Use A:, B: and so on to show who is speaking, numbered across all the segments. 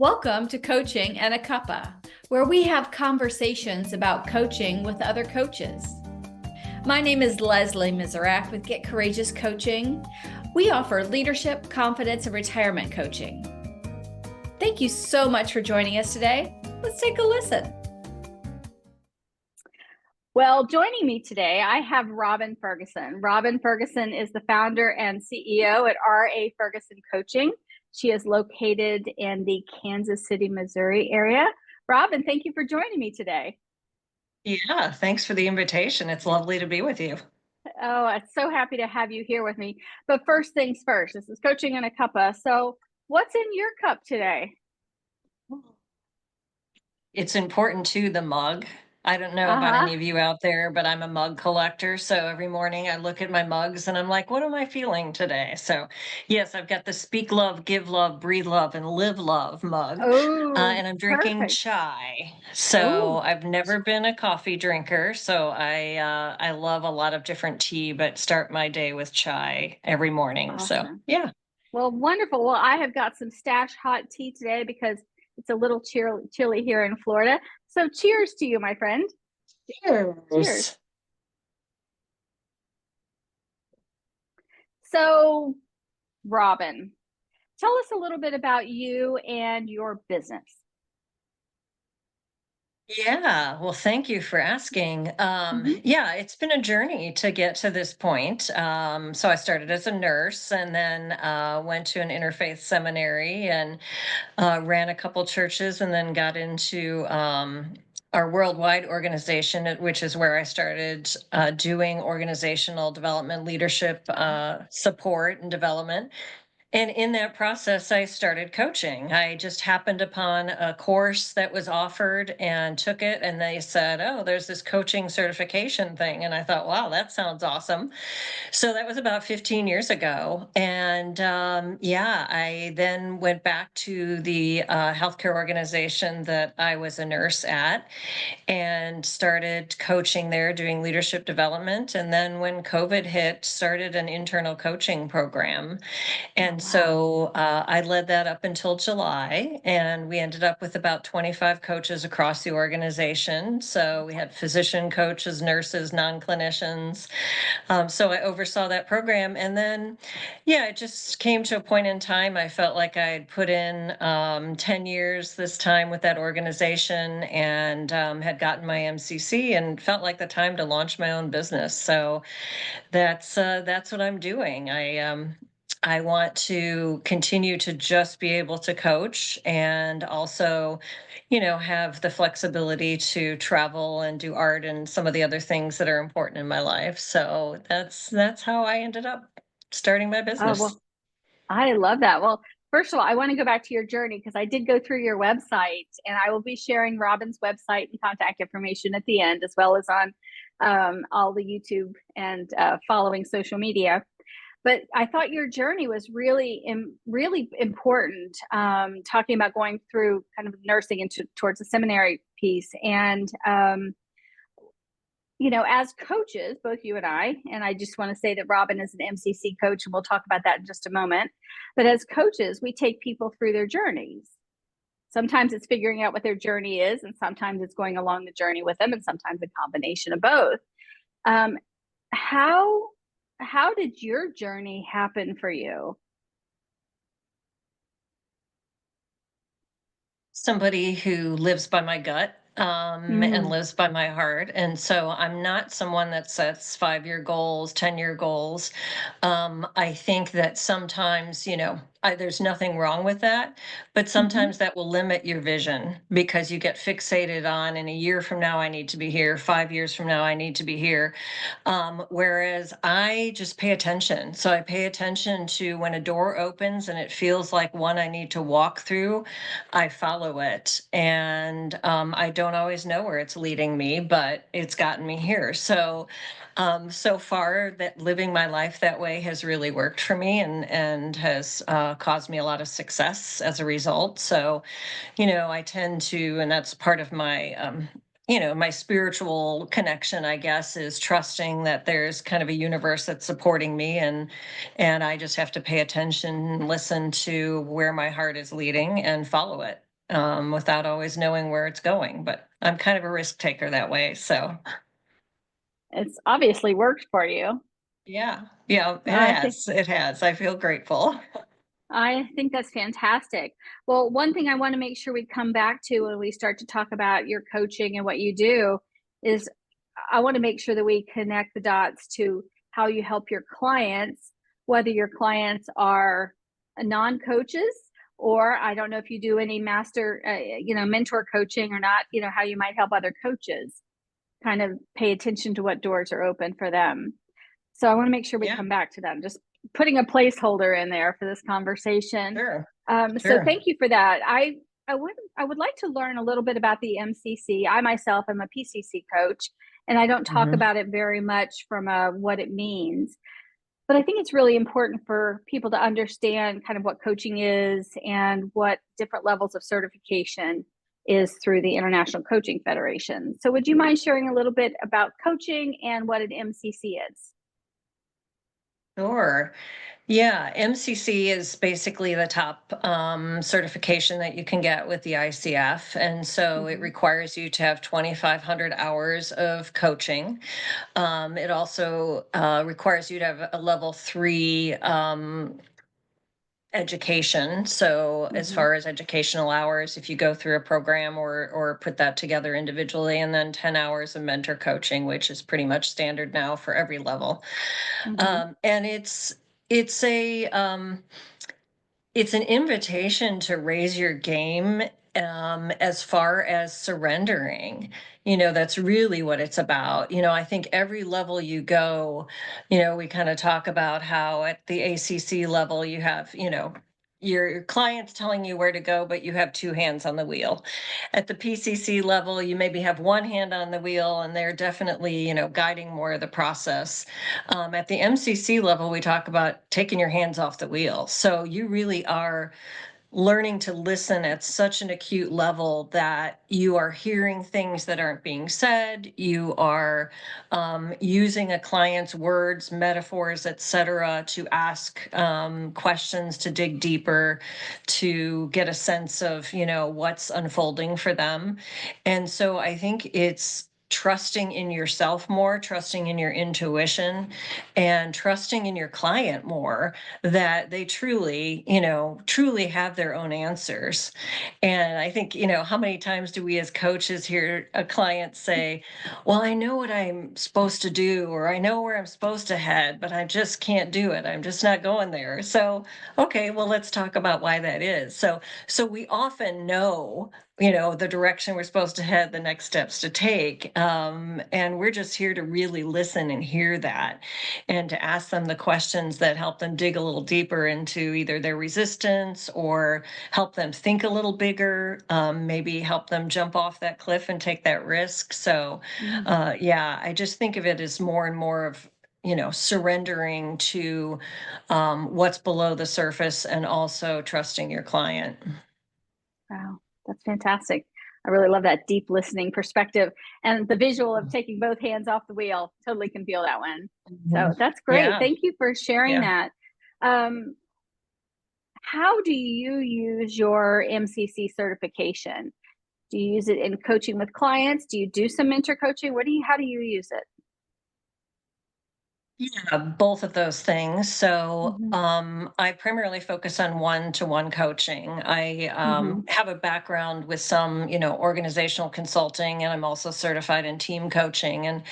A: Welcome to Coaching and a Cuppa, where we have conversations about coaching with other coaches. My name is Leslie Miserak with Get Courageous Coaching. We offer leadership, confidence, and retirement coaching. Thank you so much for joining us today. Let's take a listen.
B: Well, joining me today, I have Robin Ferguson. Robin Ferguson is the founder and CEO at R.A. Ferguson Coaching. She is located in the Kansas City, Missouri area. Robin, thank you for joining me today.
C: Yeah, thanks for the invitation. It's lovely to be with you.
B: Oh, I'm so happy to have you here with me. But first things first, this is Coaching in a Cuppa. So what's in your cup today?
C: It's important too, the mug. I don't know about
B: Uh-huh.
C: any of you out there, but I'm a mug collector. So every morning I look at my mugs and I'm like, what am I feeling today? So, yes, I've got the Speak Love, Give Love, Breathe Love, and Live Love mug.
B: Oh,
C: And I'm drinking
B: perfect.
C: chai. So
B: Oh,
C: I've never been a coffee drinker. So I love a lot of different tea, but start my day with chai every morning. So,
B: awesome.
C: yeah.
B: Well, wonderful. Well, I have got some stash hot tea today because it's a little chilly here in Florida. So cheers to you, my friend. Cheers.
C: Cheers.
B: So, Robin, tell us a little bit about you and your business.
C: Yeah, well, thank you for asking.
B: Hmm.
C: Yeah, it's been a journey to get to this point. So I started as a nurse and then went to an interfaith seminary and ran a couple churches and then got into our worldwide organization, which is where I started doing organizational development, leadership support and development. And in that process, I started coaching. I just happened upon a course that was offered and took it. And they said, oh, there's this coaching certification thing. And I thought, wow, that sounds awesome. So that was about 15 years ago. And yeah, I then went back to the healthcare organization that I was a nurse at and started coaching there, doing leadership development. And then when COVID hit, started an internal coaching program.
B: Oh,
C: And
B: wow.
C: so I led that up until July, and we ended up with about 25 coaches across the organization. So we had physician coaches, nurses, non clinicians. So I oversaw that program. And then, yeah, it just came to a point in time. I felt like I had put in 10 years this time with that organization and had gotten my MCC and felt like the time to launch my own business. So that's what I'm doing. I want to continue to just be able to coach and also, have the flexibility to travel and do art and some of the other things that are important in my life. So that's how I ended up starting my
B: Oh,
C: business.
B: well, I love that. Well, first of all, I want to go back to your journey because I did go through your website and I will be sharing Robin's website and contact information at the end, as well as on all the YouTube and following social media. But I thought your journey was really important, talking about going through kind of nursing into towards the seminary piece. And as coaches, both you and I just want to say that Robin is an MCC coach, and we'll talk about that in just a moment. But as coaches, we take people through their journeys. Sometimes it's figuring out what their journey is, and sometimes it's going along the journey with them, and sometimes a combination of both. Um, how how did your journey happen for you?
C: Somebody who lives by my gut and
B: Mm,
C: lives by my heart. And so I'm not someone that sets 5 year goals, 10 year goals. I think that sometimes, there's nothing wrong with that, but
B: mhm.
C: sometimes that will limit your vision because you get fixated on in a year from now, I need to be here. 5 years from now, I need to be here. Whereas I just pay attention. So I pay attention to when a door opens and it feels like one I need to walk through, I follow it. And I don't always know where it's leading me, but it's gotten me here. So, so far, that living my life that way has really worked for me and has caused me a lot of success as a result. So, I tend to, and that's part of my my spiritual connection, I guess, is trusting that there's kind of a universe that's supporting me and I just have to pay attention, listen to where my heart is leading and follow it. without always knowing where it's going. But I'm kind of a risk taker that way. So
B: It's obviously worked for you.
C: yeah, yeah, it
B: I think
C: has. It has. I feel grateful.
B: I think that's fantastic. Well, one thing I want to make sure we come back to when we start to talk about your coaching and what you do is I want to make sure that we connect the dots to how you help your clients, whether your clients are non-coaches or I don't know if you do any master, mentor coaching or not, how you might help other coaches kind of pay attention to what doors are open for them. So I want to make sure we
C: Yeah,
B: come back to them. Just putting a placeholder in there for this conversation.
C: sure,
B: So
C: sure.
B: thank you for that. I would like to learn a little bit about the MCC. I myself am a PCC coach, and I don't talk
C: Mhm.
B: about it very much from what it means. But I think it's really important for people to understand kind of what coaching is and what different levels of certification is through the International Coaching Federation. So would you mind sharing a little bit about coaching and what an MCC is?
C: Sure. Yeah, MCC is basically the top certification that you can get with the ICF. And so it
B: Mhm.
C: requires you to have 2,500 hours of coaching. It also requires you to have a level 3 education. So as
B: Mhm.
C: far as educational hours, if you go through a program or put that together individually, and then 10 hours of mentor coaching, which is pretty much standard now for every level.
B: Mhm.
C: And it's a it's an invitation to raise your game as far as surrendering. That's really what it's about. I think every level you go, we kind of talk about how at the ACC level, you have, your clients telling you where to go, but you have two hands on the wheel. At the PCC level, you maybe have one hand on the wheel, and they're definitely, guiding more of the process. At the MCC level, we talk about taking your hands off the wheel. So you really are learning to listen at such an acute level that you are hearing things that aren't being said. You are using a client's words, metaphors, etc., to ask questions, to dig deeper, to get a sense of what's unfolding for them. And so I think it's trusting in yourself more, trusting in your intuition, and trusting in your client more, that they truly have their own answers. And I think, how many times do we as coaches hear a client say, well, I know what I'm supposed to do, or I know where I'm supposed to head, but I just can't do it. I'm just not going there. So, okay, well, let's talk about why that is. So we often know, the direction we're supposed to head, the next steps to take. And we're just here to really listen and hear that, and to ask them the questions that help them dig a little deeper into either their resistance or help them think a little bigger, maybe help them jump off that cliff and take that risk. So,
B: Mhm.
C: yeah, I just think of it as more and more of, surrendering to what's below the surface, and also trusting your client.
B: Wow, that's fantastic. I really love that deep listening perspective and the visual of taking both hands off the wheel. Totally can feel that one. So
C: Mhm.
B: that's great.
C: Yeah,
B: Thank you for sharing
C: yeah.
B: that. Um, how do you use your MCC certification? Do you use it in coaching with clients? Do you do some mentor coaching? How do you use it?
C: Yeah, both of those things. So
B: Mhm.
C: I primarily focus on one-to-one coaching. I
B: Mhm.
C: have a background with some, organizational consulting, and I'm also certified in team coaching. And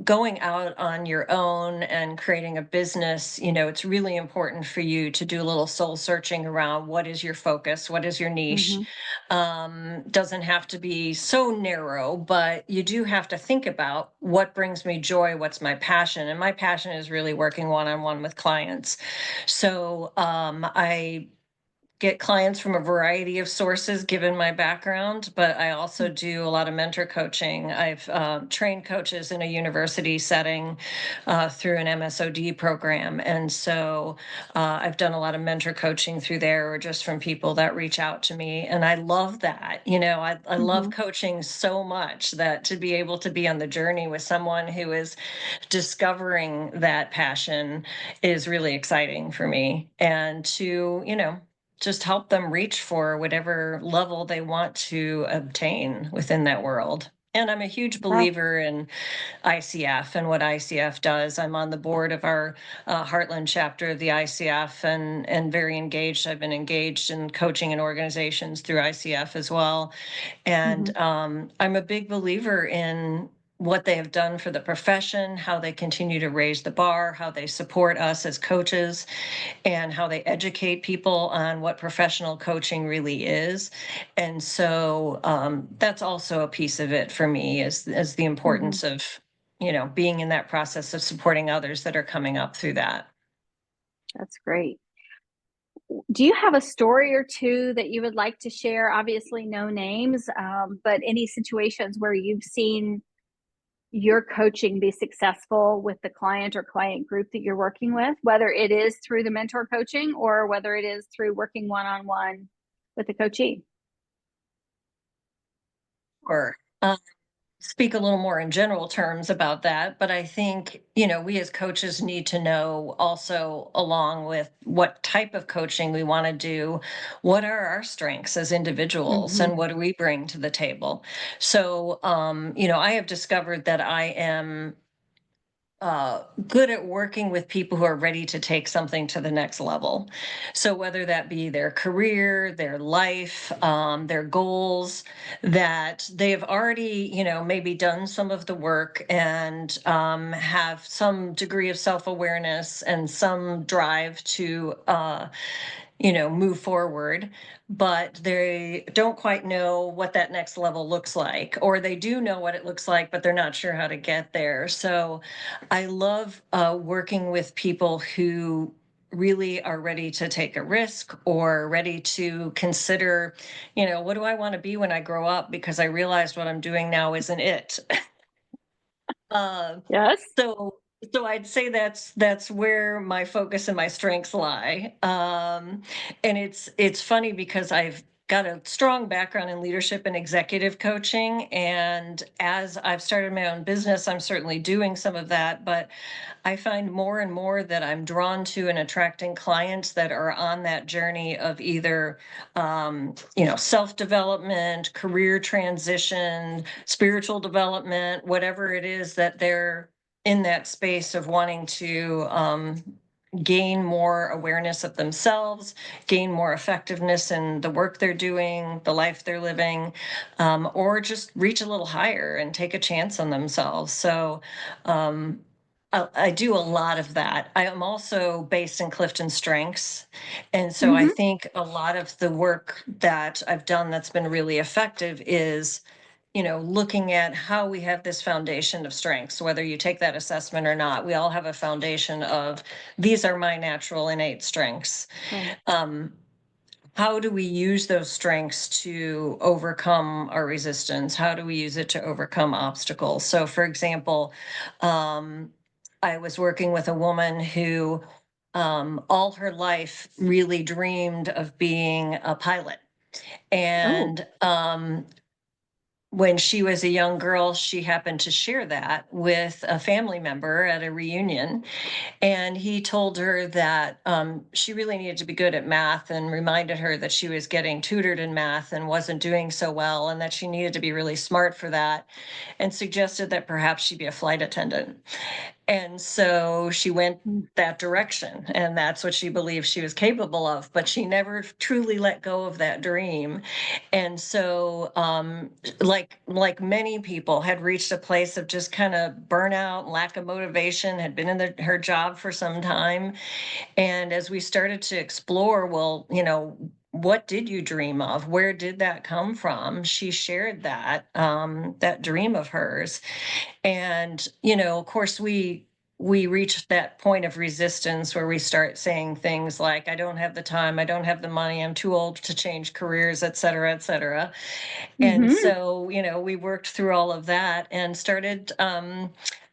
C: going out on your own and creating a business, it's really important for you to do a little soul searching around what is your focus, what is your niche.
B: Mhm.
C: Doesn't have to be so narrow, but you do have to think about what brings me joy, what's my passion. And my passion is really working one on one with clients. So I get clients from a variety of sources given my background, but I also do a lot of mentor coaching. I've trained coaches in a university setting through an MSOD program. And so I've done a lot of mentor coaching through there, or just from people that reach out to me. And I love that. I love
B: Mhm.
C: coaching so much that to be able to be on the journey with someone who is discovering that passion is really exciting for me. And to, just help them reach for whatever level they want to obtain within that world. And I'm a huge
B: Wow.
C: believer in ICF and what ICF does. I'm on the board of our Heartland chapter of the ICF, and very engaged. I've been engaged in coaching in organizations through ICF as well.
B: Hmm.
C: And I'm a big believer in what they have done for the profession, how they continue to raise the bar, how they support us as coaches, and how they educate people on what professional coaching really is. And so that's also a piece of it for me, is the
B: Hmm.
C: importance of, being in that process of supporting others that are coming up through that.
B: That's great. Do you have a story or two that you would like to share? Obviously, no names, but any situations where you've seen your coaching be successful with the client or client group that you're working with, whether it is through the mentor coaching or whether it is through working one on one with the coachee?
C: Or speak a little more in general terms about that, but I think, we as coaches need to know also, along with what type of coaching we want to do, what are our strengths as individuals
B: Hmm.
C: and what do we bring to the table. So, I have discovered that I am good at working with people who are ready to take something to the next level. So, whether that be their career, their life, their goals, that they have already, maybe done some of the work and have some degree of self awareness and some drive to, move forward, but they don't quite know what that next level looks like, or they do know what it looks like, but they're not sure how to get there. So I love working with people who really are ready to take a risk or ready to consider, what do I want to be when I grow up? Because I realized what I'm doing now isn't it. Uh,
B: Yes.
C: so so I'd say that's where my focus and my strengths lie. And it's funny because I've got a strong background in leadership and executive coaching. And as I've started my own business, I'm certainly doing some of that. But I find more and more that I'm drawn to and attracting clients that are on that journey of either, self development, career transition, spiritual development, whatever it is that they're in that space of wanting to gain more awareness of themselves, gain more effectiveness in the work they're doing, the life they're living, or just reach a little higher and take a chance on themselves. So, um, I do a lot of that. I am also based in Clifton Strengths. And so I
B: Hmm.
C: think a lot of the work that I've done that's been really effective is, looking at how we have this foundation of strengths, whether you take that assessment or not. We all have a foundation of these are my natural innate strengths.
B: Right.
C: Um, how do we use those strengths to overcome our resistance? How do we use it to overcome obstacles? So, for example, um, I was working with a woman who all her life really dreamed of being a pilot.
B: Oh.
C: And when she was a young girl, she happened to share that with a family member at a reunion. And he told her that she really needed to be good at math and reminded her that she was getting tutored in math and wasn't doing so well, and that she needed to be really smart for that, and suggested that perhaps she be a flight attendant. And so she went
B: Mm.
C: that direction, and that's what she believed she was capable of, but she never truly let go of that dream. And so, like many people, had reached a place of just kind of burnout, lack of motivation, had been in her job for some time. And as we started to explore, well, what did you dream of? Where did that come from? She shared that dream of hers. And, of course, we reach that point of resistance where we start saying things like, I don't have the time, I don't have the money, I'm too old to change careers, et cetera, et cetera. And
B: Hmm.
C: so, we worked through all of that and started,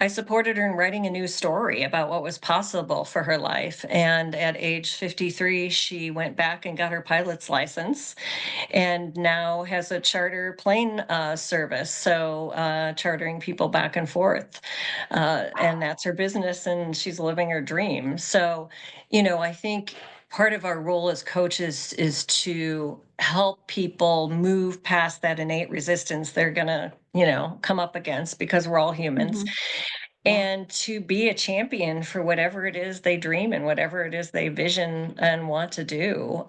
C: I supported her in writing a new story about what was possible for her life. And at age 53, she went back and got her pilot's license, and now has a charter plane service. So, chartering people back and forth. And that's her business, and she's living her dream. So, I think part of our role as coaches is to help people move past that innate resistance they're going to, come up against, because we're all humans,
B: Hmm. Yeah.
C: and to be a champion for whatever it is they dream and whatever it is they vision and want to do.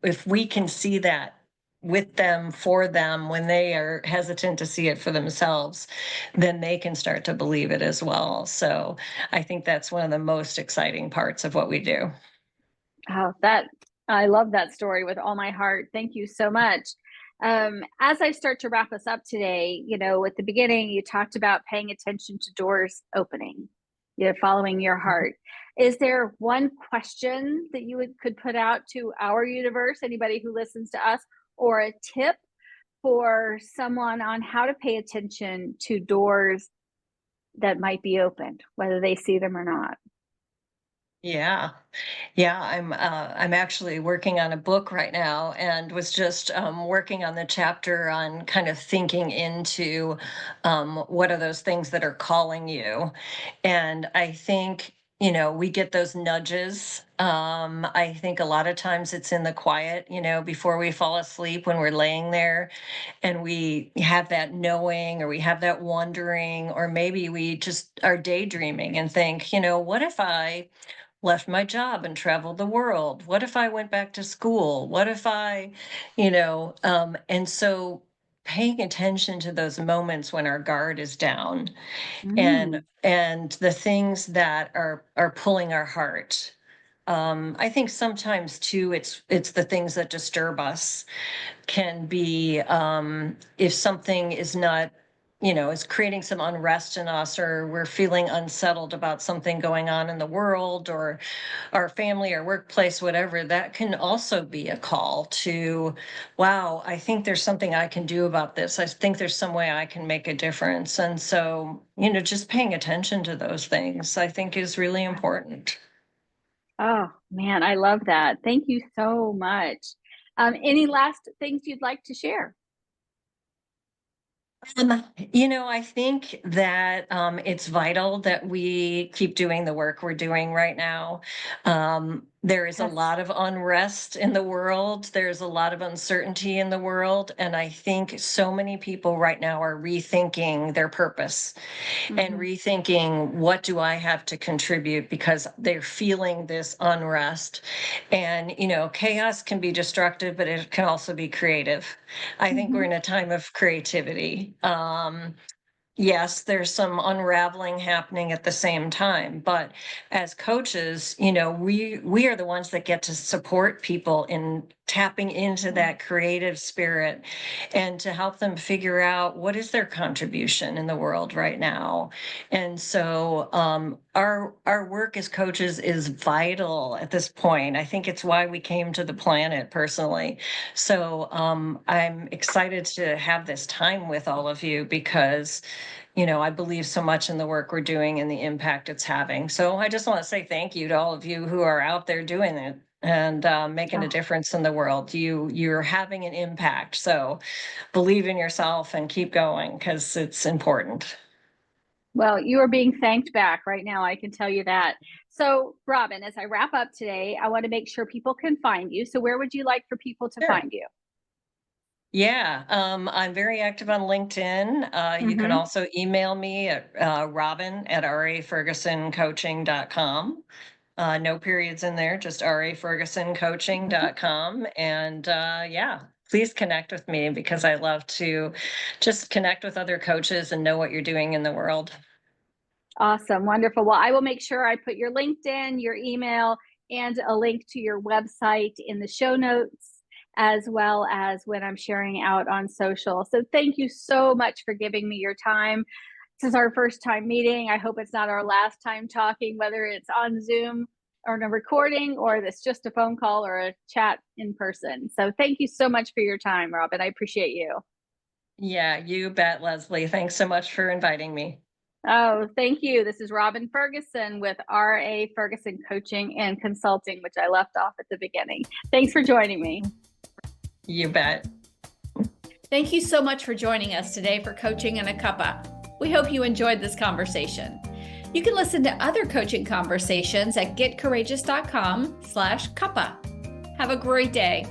C: If we can see that with them, for them, when they are hesitant to see it for themselves, then they can start to believe it as well. So I think that's one of the most exciting parts of what we do.
B: Oh, that I love that story with all my heart. Thank you so much. As I start to wrap us up today, at the beginning, you talked about paying attention to doors opening, following your heart. Is there one question that you could put out to our universe, anybody who listens to us, or a tip for someone on how to pay attention to doors that might be opened, whether they see them or not?
C: Yeah. Yeah, I'm actually working on a book right now, and was just working on the chapter on kind of thinking into what are those things that are calling you. And I think, we get those nudges. I think a lot of times it's in the quiet, before we fall asleep, when we're laying there and we have that knowing, or we have that wondering, or maybe we just are daydreaming and think, what if I left my job and traveled the world? What if I went back to school? What if and so paying attention to those moments when our guard is down, and
B: Mm.
C: the things that are pulling our heart. I think sometimes too, it's the things that disturb us, can be, if something is not, is creating some unrest in us, or we're feeling unsettled about something going on in the world, or our family or workplace, whatever, that can also be a call to, wow, I think there's something I can do about this. I think there's some way I can make a difference. And so, just paying attention to those things, I think, is really important.
B: Oh, man, I love that. Thank you so much. Any last things you'd like to share?
C: I think that it's vital that we keep doing the work we're doing right now. There is a
B: Yes.
C: lot of unrest in the world. There's a lot of uncertainty in the world. And I think so many people right now are rethinking their purpose, and
B: Mhm.
C: rethinking, what do I have to contribute, because they're feeling this unrest. And, chaos can be destructive, but it can also be creative. I think we're
B: Mhm.
C: in a time of creativity. Yes, there's some unraveling happening at the same time, but as coaches, we are the ones that get to support people in tapping into
B: Yeah.
C: that creative spirit, and to help them figure out what is their contribution in the world right now. And so our work as coaches is vital at this point. I think it's why we came to the planet, personally. So I'm excited to have this time with all of you, because I believe so much in the work we're doing and the impact it's having. So I just want to say thank you to all of you who are out there doing it, and making a
B: Oh,
C: difference in the world. You're having an impact. So believe in yourself and keep going, because it's important.
B: well, you are being thanked back right now, I can tell you that. So, Robin, as I wrap up today, I want to make sure people can find you. So, where would you like for people to
C: Sure.
B: find you?
C: Yeah, I'm very active on LinkedIn. You can
B: Mhm.
C: also email me at robin at rafergusoncoaching.com. No periods in there, just rafergusoncoaching.com. And yeah, please connect with me, because I love to just connect with other coaches and know what you're doing in the world.
B: Awesome. Wonderful. Well, I will make sure I put your LinkedIn, your email, and a link to your website in the show notes, as well as when I'm sharing out on social. So, thank you so much for giving me your time. This is our first time meeting. I hope it's not our last time talking, whether it's on Zoom or in a recording, or it's just a phone call or a chat in person. So, thank you so much for your time, Robin. I appreciate you.
C: Yeah, you bet, Leslie. Thanks so much for inviting me.
B: Oh, thank you. This is Robin Ferguson with RA Ferguson Coaching and Consulting, which I left off at the beginning. Thanks for joining me.
C: You bet.
A: Thank you so much for joining us today for Coaching in a Cuppa. We hope you enjoyed this conversation. You can listen to other coaching conversations at getcourageous.com/Cuppa. Have a great day.